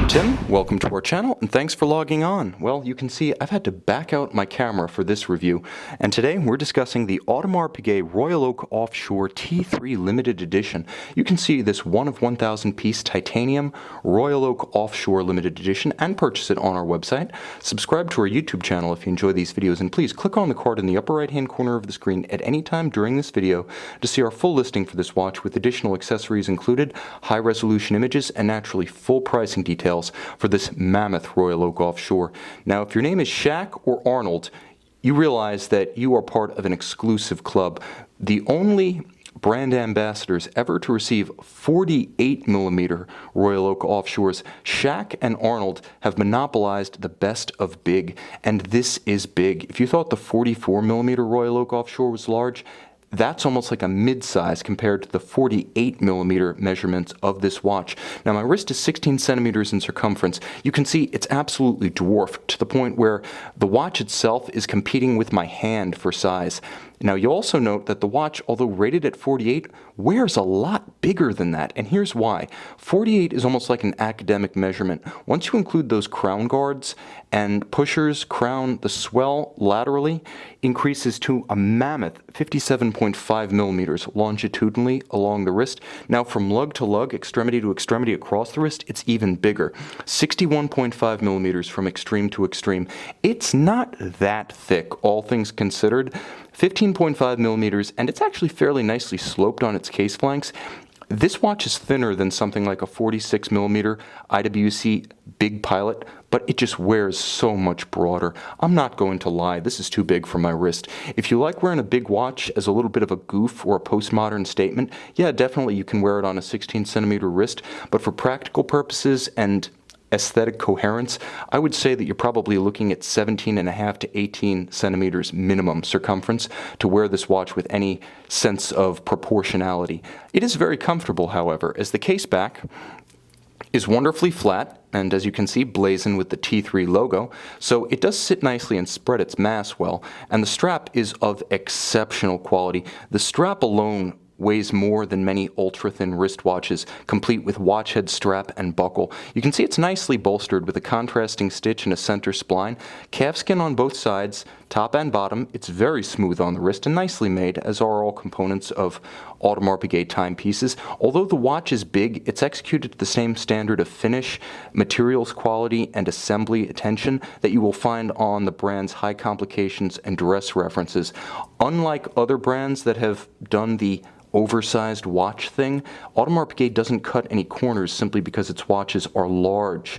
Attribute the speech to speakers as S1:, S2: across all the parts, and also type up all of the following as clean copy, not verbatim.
S1: I'm Tim, welcome to our channel, and thanks for logging on. Well, you can see I've had to back out my camera for this review, and today we're discussing the Audemars Piguet Royal Oak Offshore T3 Limited Edition. You can see this 1 of 1,000 piece titanium Royal Oak Offshore Limited Edition and purchase it on our website. Subscribe to our YouTube channel if you enjoy these videos, and please click on the card in the upper right hand corner of the screen at any time during this video to see our full listing for this watch with additional accessories included, high resolution images, and naturally full pricing details for this mammoth Royal Oak Offshore. Now, if your name is Shaq or Arnold, you realize that you are part of an exclusive club. The only brand ambassadors ever to receive 48mm Royal Oak Offshores, Shaq and Arnold have monopolized the best of big, and this is big. If you thought the 44mm Royal Oak Offshore was large, that's almost like a mid-size compared to the 48mm measurements of this watch. Now, my wrist is 16 centimeters in circumference. You can see it's absolutely dwarfed to the point where the watch itself is competing with my hand for size. Now, you'll also note that the watch, although rated at 48, wears a lot bigger than that, and here's why. 48 is almost like an academic measurement. Once you include those crown guards and pushers, crown, the swell laterally increases to a mammoth 57.5 millimeters longitudinally along the wrist. Now, from lug to lug, extremity to extremity across the wrist, it's even bigger. 61.5 millimeters from extreme to extreme. It's not that thick, all things considered. 15.5 millimeters, and it's actually fairly nicely sloped on its case flanks. This watch is thinner than something like a 46mm IWC Big Pilot, but it just wears so much broader. I'm not going to lie, this is too big for my wrist. If you like wearing a big watch as a little bit of a goof or a postmodern statement, yeah, definitely you can wear it on a 16cm wrist, but for practical purposes and aesthetic coherence, I would say that you're probably looking at 17.5 to 18 centimeters minimum circumference to wear this watch with any sense of proportionality. It is very comfortable, however, as the case back is wonderfully flat, and as you can see, blazoned with the T3 logo, so it does sit nicely and spread its mass well, and the strap is of exceptional quality. The strap alone weighs more than many ultra-thin wristwatches, complete with watch head strap and buckle. You can see it's nicely bolstered with a contrasting stitch and a center spline, calfskin on both sides, top and bottom. It's very smooth on the wrist and nicely made, as are all components of Audemars Piguet timepieces. Although the watch is big, it's executed to the same standard of finish, materials quality, and assembly attention that you will find on the brand's high complications and duress references. Unlike other brands that have done the oversized watch thing, Audemars Piguet doesn't cut any corners simply because its watches are large.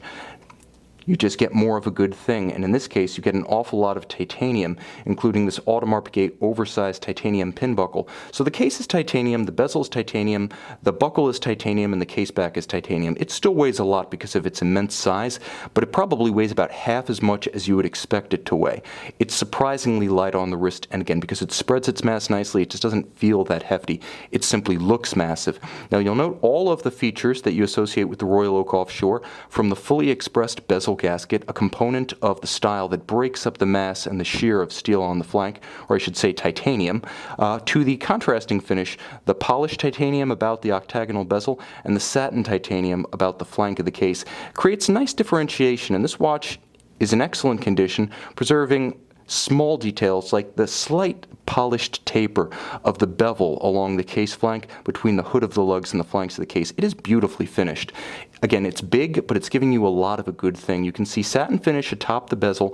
S1: You just get more of a good thing, and in this case you get an awful lot of titanium, including this Audemars Piguet oversized titanium pin buckle. So the case is titanium, the bezel is titanium, the buckle is titanium, and the case back is titanium. It still weighs a lot because of its immense size, but it probably weighs about half as much as you would expect it to weigh. It's surprisingly light on the wrist, and again, because it spreads its mass nicely, it just doesn't feel that hefty. It simply looks massive. Now, you'll note all of the features that you associate with the Royal Oak Offshore, from the fully expressed bezel gasket, a component of the style that breaks up the mass and the shear of steel on the flank, or I should say titanium, to the contrasting finish, the polished titanium about the octagonal bezel and the satin titanium about the flank of the case, creates nice differentiation, and this watch is in excellent condition, preserving small details like the slight polished taper of the bevel along the case flank between the hood of the lugs and the flanks of the case. It is beautifully finished. Again, it's big, but it's giving you a lot of a good thing. You can see satin finish atop the bezel,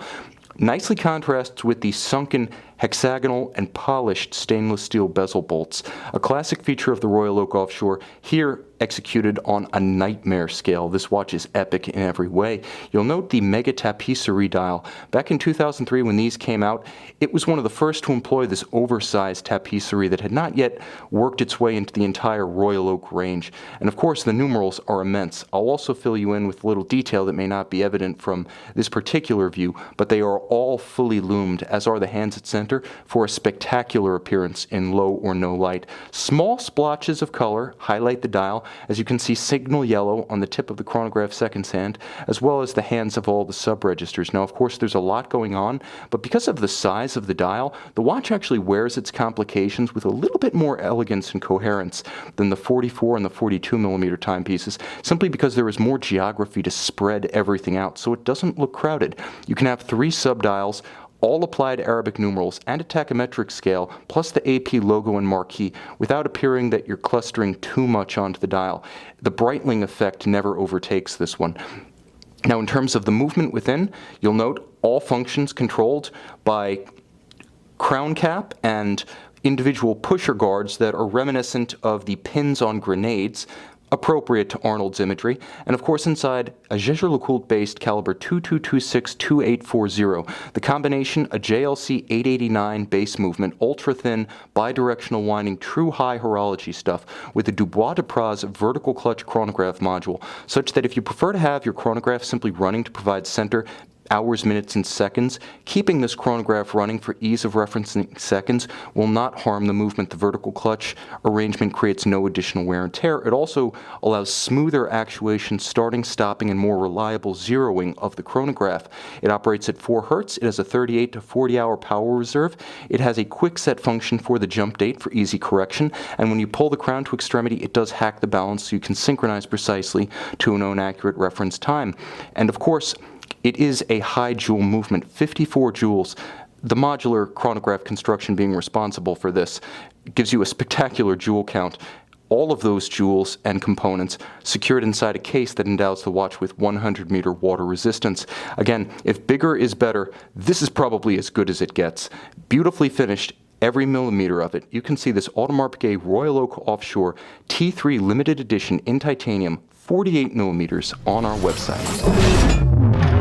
S1: nicely contrasts with the sunken hexagonal and polished stainless steel bezel bolts, a classic feature of the Royal Oak Offshore, here executed on a nightmare scale. This watch is epic in every way. You'll note the mega tapisserie dial. Back in 2003 when these came out, it was one of the first to employ this oversized tapisserie that had not yet worked its way into the entire Royal Oak range. And of course the numerals are immense. I'll also fill you in with a little detail that may not be evident from this particular view, but they are all fully loomed, as are the hands at center center for a spectacular appearance in low or no light. Small splotches of color highlight the dial, as you can see signal yellow on the tip of the chronograph seconds hand, as well as the hands of all the sub-registers. Now, of course, there's a lot going on, but because of the size of the dial, the watch actually wears its complications with a little bit more elegance and coherence than the 44 and the 42 millimeter timepieces, simply because there is more geography to spread everything out so it doesn't look crowded. You can have 3 subdials, all applied Arabic numerals, and a tachymetric scale, plus the AP logo and marquee, without appearing that you're clustering too much onto the dial. The Breitling effect never overtakes this one. Now, in terms of the movement within, you'll note all functions controlled by crown cap and individual pusher guards that are reminiscent of the pins on grenades, appropriate to Arnold's imagery, and of course inside a Jaeger-LeCoultre-based caliber 2226-2840. The combination, a JLC 889 base movement, ultra-thin, bidirectional winding, true high horology stuff, with a Dubois de Praz vertical clutch chronograph module, such that if you prefer to have your chronograph simply running to provide center, hours, minutes, and seconds, keeping this chronograph running for ease of referencing seconds will not harm the movement. The vertical clutch arrangement creates no additional wear and tear. It also allows smoother actuation, starting, stopping, and more reliable zeroing of the chronograph. It operates at 4 Hz. It has a 38 to 40 hour power reserve. It has a quick set function for the jump date for easy correction, and when you pull the crown to extremity, it does hack the balance so you can synchronize precisely to a known accurate reference time. And of course, it is a high joule movement, 54 joules. The modular chronograph construction being responsible for this gives you a spectacular joule count. All of those joules and components secured inside a case that endows the watch with 100-meter water resistance. Again, if bigger is better, this is probably as good as it gets. Beautifully finished, every millimeter of it. You can see this Audemars Piguet Royal Oak Offshore T3 limited edition in titanium, 48 millimeters, on our website.